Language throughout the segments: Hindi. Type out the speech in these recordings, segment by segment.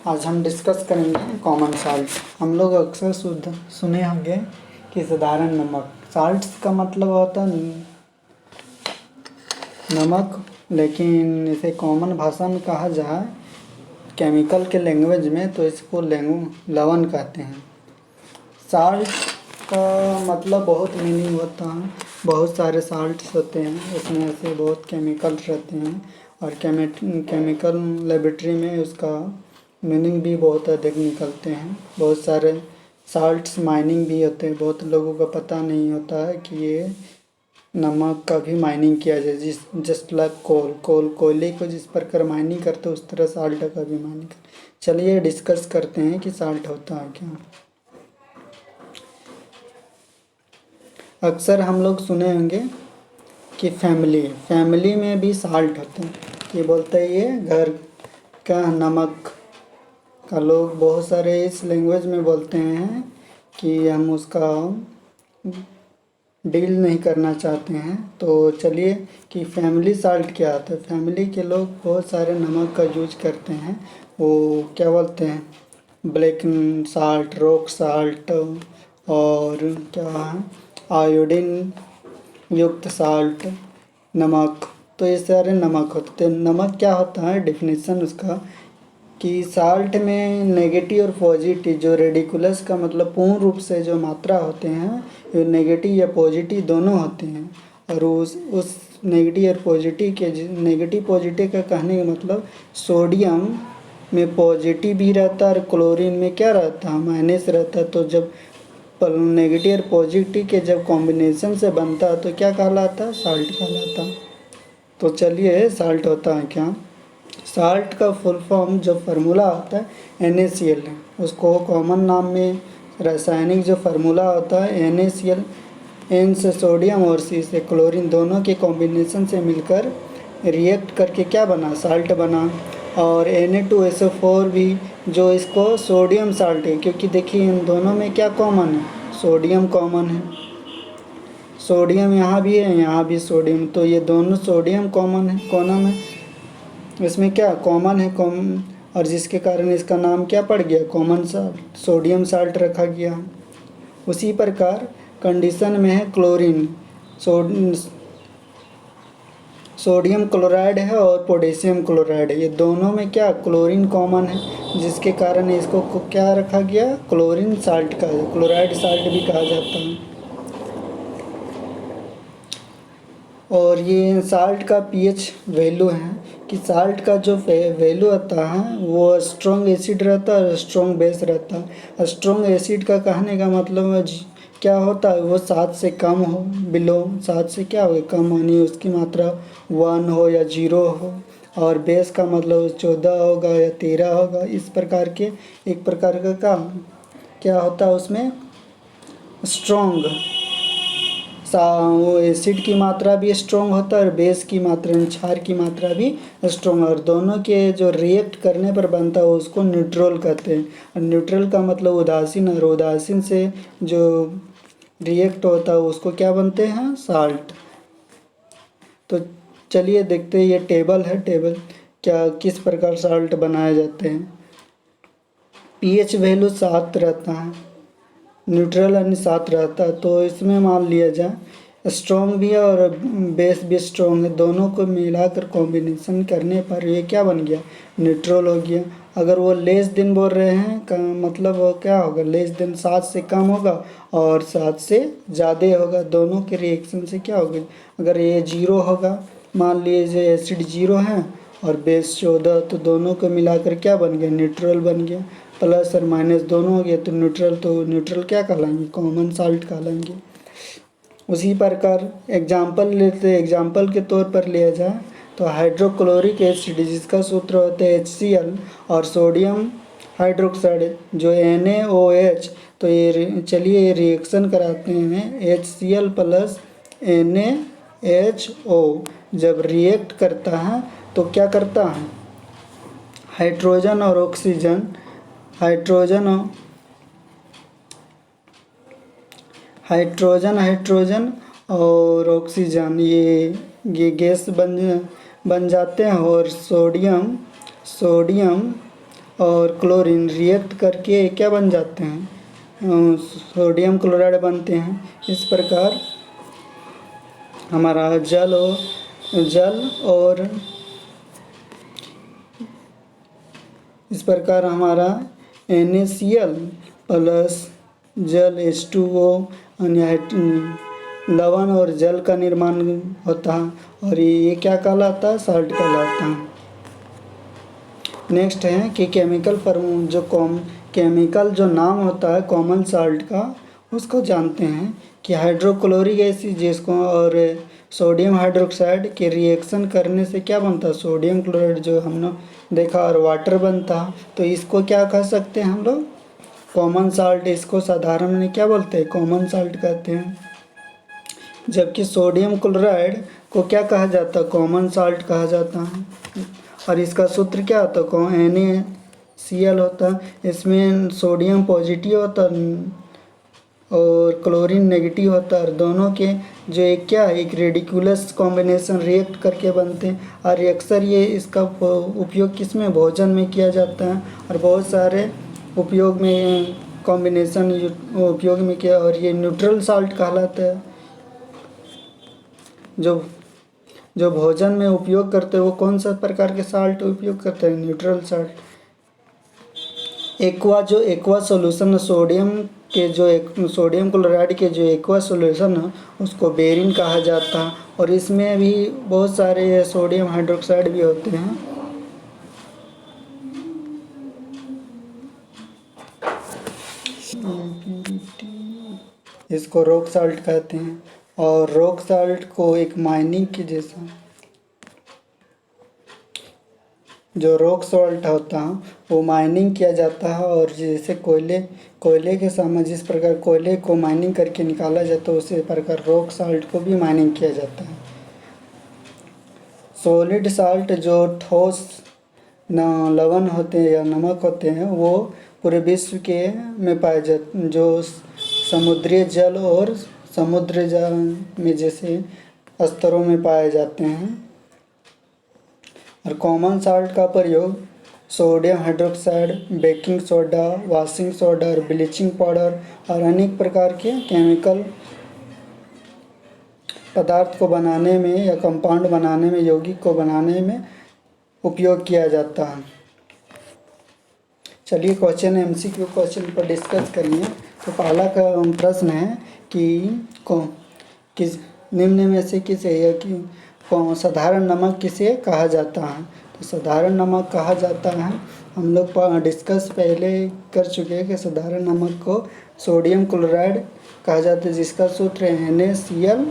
आज हम डिस्कस करेंगे कॉमन साल्ट। हम लोग अक्सर सुने होंगे कि साधारण नमक। साल्ट्स का मतलब होता है नमक, लेकिन इसे कॉमन भाषा में कहा जाए केमिकल के लैंग्वेज में तो इसको लवण कहते हैं। साल्ट का मतलब बहुत मीनिंग होता है, बहुत सारे साल्ट्स होते हैं, उसमें से बहुत केमिकल्स रहते हैं और केमिकल लेबोरेटरी में उसका मीनिंग भी बहुत अधिक निकलते हैं। बहुत सारे साल्ट्स माइनिंग भी होते हैं, बहुत लोगों को पता नहीं होता है कि ये नमक का भी माइनिंग किया जाए। जस्ट लाइक कोयले को जिस प्रकार माइनिंग करते हैं उस तरह साल्ट का भी माइनिंग चलिए डिस्कस करते हैं कि साल्ट होता है क्या। अक्सर हम लोग सुने होंगे कि फैमिली में भी साल्ट होते हैं। ये बोलते हैं ये घर का नमक का लोग बहुत सारे इस लैंग्वेज में बोलते हैं कि हम उसका डील नहीं करना चाहते हैं। तो चलिए कि फैमिली साल्ट क्या आता है। फैमिली के लोग बहुत सारे नमक का यूज करते हैं, वो क्या बोलते हैं ब्लैक साल्ट, रॉक साल्ट और क्या है आयोडीन युक्त साल्ट, नमक। तो ये सारे नमक होते हैं। नमक क्या होता है डेफिनेशन उसका कि साल्ट में नेगेटिव और पॉजिटिव जो रेडिकुलस का मतलब पूर्ण रूप से जो मात्रा होते हैं ये नेगेटिव या पॉजिटिव दोनों होते हैं। और उस नेगेटिव और पॉजिटिव के नेगेटिव पॉजिटिव का कहने का मतलब सोडियम में पॉजिटिव भी रहता है और क्लोरीन में क्या रहता है माइनस रहता है। तो जब नेगेटिव और पॉजिटिव के जब कॉम्बिनेशन से बनता है तो क्या कहलाता है साल्ट कहलाता है। तो चलिए साल्ट होता है क्या। साल्ट का फुल फॉर्म जो फार्मूला होता है NaCl है। उसको कॉमन नाम में रासायनिक जो फार्मूला होता है NaCl, N से सोडियम और C से क्लोरीन दोनों के कॉम्बिनेशन से मिलकर रिएक्ट करके क्या बना साल्ट बना। और Na2SO4 भी जो इसको सोडियम साल्ट है, क्योंकि देखिए इन दोनों में क्या कॉमन है सोडियम कॉमन है। सोडियम यहाँ भी है, यहाँ भी सोडियम, तो ये दोनों सोडियम कॉमन है कॉमन है, इसमें क्या कॉमन है और जिसके कारण इसका नाम क्या पड़ गया कॉमन साल्ट, सोडियम साल्ट रखा गया। उसी प्रकार कंडीशन में है क्लोरीन, सोडियम क्लोराइड है और पोटेशियम क्लोराइड है। ये दोनों में क्या क्लोरीन कॉमन है, जिसके कारण इसको क्या रखा गया क्लोरीन साल्ट का, क्लोराइड साल्ट भी कहा जाता है। और ये साल्ट का pH वैल्यू है कि साल्ट का जो वैल्यू आता है वो स्ट्रॉन्ग एसिड रहता है और स्ट्रॉन्ग बेस रहता है। स्ट्रॉन्ग एसिड का कहने का मतलब क्या होता है वो 7 से कम हो, बिलो 7 से क्या हो कम होनी उसकी मात्रा 1 हो या 0 हो। और बेस का मतलब 14 होगा या 13 होगा। इस प्रकार के एक प्रकार का काम क्या होता है उसमें स्ट्रॉन्ग वो एसिड की मात्रा भी स्ट्रॉन्ग होता है और बेस की मात्रा क्षार की मात्रा भी स्ट्रॉन्ग, और दोनों के जो रिएक्ट करने पर बनता है उसको न्यूट्रल कहते हैं। और न्यूट्रल का मतलब उदासीन, और उदासीन से जो रिएक्ट होता है उसको क्या बनते हैं साल्ट। तो चलिए देखते हैं ये टेबल है, टेबल क्या किस प्रकार साल्ट बनाए जाते हैं। pH वैल्यू 7 रहता है, न्यूट्रल यानी 7 रहता है। तो इसमें मान लिया जाए स्ट्रॉन्ग भी है और बेस भी स्ट्रॉन्ग है, दोनों को मिलाकर कॉम्बिनेशन करने पर ये क्या बन गया न्यूट्रल हो गया। अगर वो लेस देन बोल रहे हैं का मतलब वो क्या होगा लेस देन 7 से कम होगा और 7 से ज़्यादा होगा। दोनों के रिएक्शन से क्या होगा, अगर ये 0 होगा मान लीजिए एसिड 0 है और बेस 14, तो दोनों को मिलाकर क्या बन गया न्यूट्रल बन गया। प्लस और माइनस दोनों हो गया तो न्यूट्रल क्या कहलाएंगे कॉमन साल्ट कहलाएंगे। उसी प्रकार एग्जाम्पल लेते, एग्जाम्पल के तौर पर लिया जाए तो हाइड्रोक्लोरिक एसिड जिसका सूत्र होता है HCl और सोडियम हाइड्रोक्साइड जो NaOH। तो ये चलिए रिएक्शन कराते हैं HCl प्लस NaHO जब रिएक्ट करता है तो क्या करता है हाइड्रोजन और ऑक्सीजन, हाइड्रोजन और ऑक्सीजन ये गैस बन जाते हैं और सोडियम और क्लोरीन रिएक्ट करके क्या बन जाते हैं, सोडियम क्लोराइड बनते हैं। इस प्रकार हमारा जल और इस प्रकार हमारा NaCl प्लस जल H2O लवण और जल का निर्माण होता है और ये क्या कहलाता है, साल्ट कहलाता है। नेक्स्ट है कि केमिकल जो नाम होता है कॉमन साल्ट का, उसको जानते हैं कि हाइड्रोक्लोरिक एसिड जिसको और सोडियम हाइड्रोक्साइड के रिएक्शन करने से क्या बनता है, सोडियम क्लोराइड जो हमने देखा और वाटर बनता है। तो इसको क्या कह सकते हैं हम लोग, कॉमन साल्ट। इसको साधारण में क्या बोलते हैं, कॉमन साल्ट कहते हैं। जबकि सोडियम क्लोराइड को क्या कहा जाता है, कॉमन साल्ट कहा जाता है। और इसका सूत्र क्या होता है, NaCl होता है। इसमें सोडियम पॉजिटिव होता है और क्लोरीन नेगेटिव होता है। और दोनों के जो एक क्या है, एक रेडिकुलस कॉम्बिनेशन रिएक्ट करके बनते हैं। और अक्सर ये इसका उपयोग किस में, भोजन में किया जाता है और बहुत सारे उपयोग में कॉम्बिनेशन उपयोग में किया। और ये न्यूट्रल साल्ट कहलाता है। जो भोजन में उपयोग करते हैं वो कौन सा प्रकार के साल्ट उपयोग करते हैं, neutral salt. Aqua solution sodium के जो सोडियम क्लोराइड के जो एक्वा सॉल्यूशन है उसको बेरिन कहा जाता है। और इसमें भी बहुत सारे सोडियम हाइड्रोक्साइड भी होते हैं। इसको रॉक साल्ट कहते हैं। और रॉक साल्ट को एक माइनिंग के जैसा, जो रॉक सॉल्ट होता है वो माइनिंग किया जाता है। और जैसे कोयले के सामान, जिस प्रकार कोयले को माइनिंग करके निकाला जाता है उसी प्रकार रॉक साल्ट को भी माइनिंग किया जाता है। सॉलिड साल्ट जो ठोस लवण होते हैं या नमक होते हैं वो पूरे विश्व के में पाए जाते, जो समुद्री जल और समुद्र जल में जैसे स्तरों में पाए जाते हैं। और कॉमन साल्ट का प्रयोग sodium hydroxide, baking soda, washing soda और ब्लीचिंग पाउडर और अनेक प्रकार के केमिकल पदार्थ को बनाने में या कंपाउंड बनाने में, यौगिक को बनाने में उपयोग किया जाता है। चलिए क्वेश्चन MCQ क्वेश्चन पर डिस्कस करिए। तो पहला का प्रश्न है कि किस निम्न में से किसे या कि साधारण नमक किसे कहा जाता है। तो साधारण नमक कहा जाता है, हम लोग डिस्कस पहले कर चुके हैं कि साधारण नमक को सोडियम क्लोराइड कहा जाता है जिसका सूत्र NaCl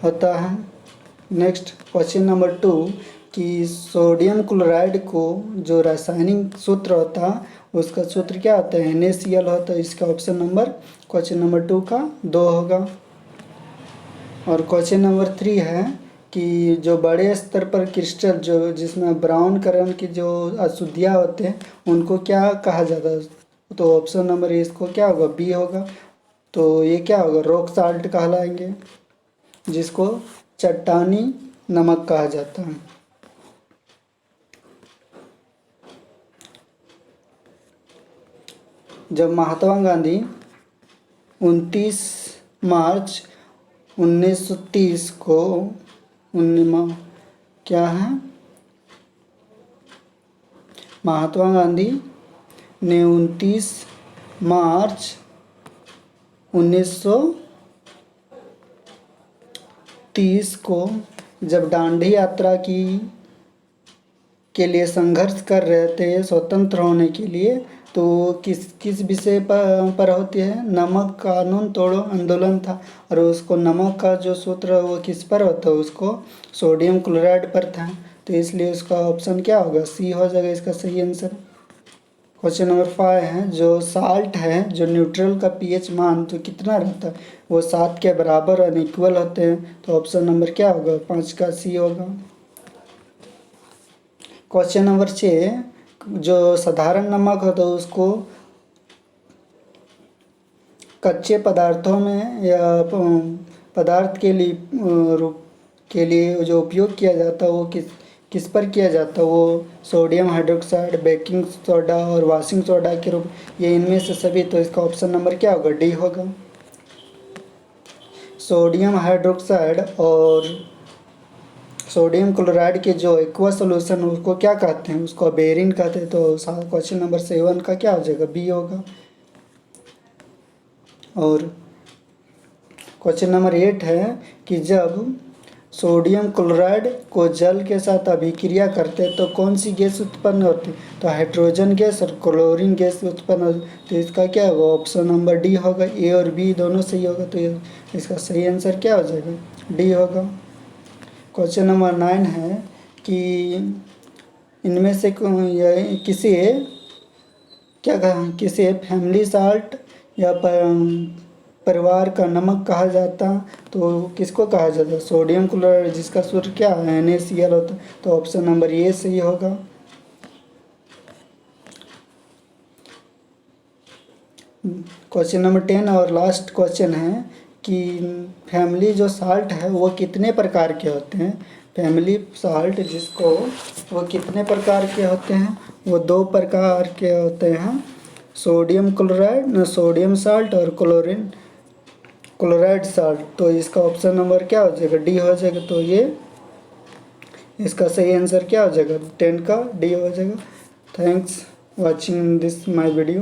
होता है। नेक्स्ट क्वेश्चन नंबर 2 कि सोडियम क्लोराइड को जो रासायनिक सूत्र होता है उसका सूत्र क्या होता है, NaCl होता है। इसका ऑप्शन नंबर क्वेश्चन नंबर 2 का 2 होगा। और क्वेश्चन नंबर 3 है कि जो बड़े स्तर पर क्रिस्टल जो जिसमें ब्राउन कलर की जो अशुद्धियाँ होते हैं उनको क्या कहा जाता है। तो ऑप्शन नंबर इसको क्या होगा, B होगा। तो ये क्या होगा, रॉक साल्ट कहलाएंगे जिसको चट्टानी नमक कहा जाता है। जब महात्मा गांधी 29 मार्च 1930 को क्या है, महात्मा गांधी ने 29 मार्च 1930 को जब दांडी यात्रा के लिए संघर्ष कर रहे थे स्वतंत्र होने के लिए, तो किस विषय पर होती है, नमक कानून तोड़ो आंदोलन था। और उसको नमक का जो सूत्र वो किस पर होता है, उसको सोडियम क्लोराइड पर था। तो इसलिए उसका ऑप्शन क्या होगा, C हो जाएगा इसका सही आंसर। क्वेश्चन नंबर 5 है, जो साल्ट है जो न्यूट्रल का pH मान तो कितना रहता है, वो 7 के बराबर अनइक्वल होते हैं। तो ऑप्शन नंबर क्या होगा, 5 का C होगा। क्वेश्चन नंबर 6, जो साधारण नमक होता है उसको कच्चे पदार्थों में या पदार्थ के लिए जो उपयोग किया जाता है वो किस पर किया जाता है? वो सोडियम हाइड्रोक्साइड, बेकिंग सोडा और वॉशिंग सोडा के रूप, ये इनमें से सभी। तो इसका ऑप्शन नंबर क्या होगा? डी होगा। सोडियम हाइड्रोक्साइड और सोडियम क्लोराइड के जो एक्वा सोल्यूशन उसको क्या कहते हैं? उसको बेरिन कहते हैं। तो क्वेश्चन नंबर 7 का क्या हो जाएगा? बी होगा। और क्वेश्चन नंबर 8 है कि जब सोडियम क्लोराइड को जल के साथ अभिक्रिया करते हैं तो कौन सी गैस उत्पन्न होती है? तो हाइड्रोजन गैस और क्लोरीन गैस उत्पन्न होती। तो इसका क्या होगा? ऑप्शन नंबर डी होगा। ए और बी दोनों सही होगा। तो इसका सही आंसर क्या हो जाएगा? डी होगा। क्वेश्चन नंबर 9 है कि इनमें से किसी क्या कहा, किसे फैमिली साल्ट या परिवार का नमक कहा जाता? तो किसको कहा जाता है? सोडियम क्लोराइड, जिसका सूत्र क्या है? NaCl होता है। तो ऑप्शन नंबर ए सही होगा। क्वेश्चन नंबर 10 और लास्ट क्वेश्चन है कि फैमिली जो साल्ट है वो कितने प्रकार के होते हैं? फैमिली साल्ट जिसको, वो कितने प्रकार के होते हैं? वो 2 प्रकार के होते हैं। सोडियम क्लोराइड, सोडियम साल्ट और क्लोराइड साल्ट। तो इसका ऑप्शन नंबर क्या हो जाएगा? डी हो जाएगा। तो ये इसका सही आंसर क्या हो जाएगा? 10 का डी हो जाएगा। Thanks watching this my video.